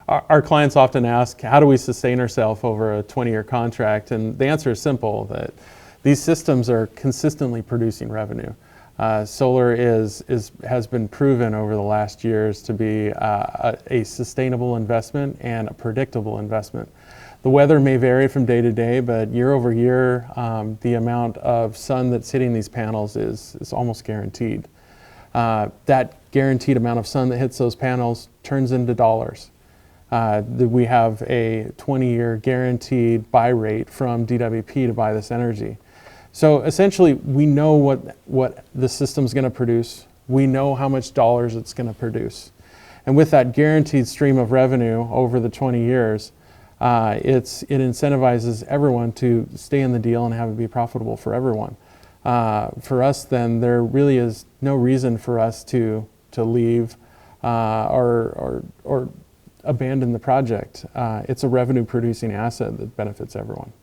Our clients often ask, how do we sustain ourselves over a 20-year contract? And the answer is simple, that these systems are consistently producing revenue. Solar has been proven over the last years to be a sustainable investment and a predictable investment. The weather may vary from day to day, but year over year, the amount of sun that's hitting these panels is almost guaranteed. That guaranteed amount of sun that hits those panels turns into dollars. We have a 20-year guaranteed buy rate from DWP to buy this energy. So essentially, we know what the system's going to produce. We know how much dollars it's going to produce. And with that guaranteed stream of revenue over the 20 years, it incentivizes everyone to stay in the deal and have it be profitable for everyone. For us, then, there really is no reason for us to leave or abandon the project. It's a revenue-producing asset that benefits everyone.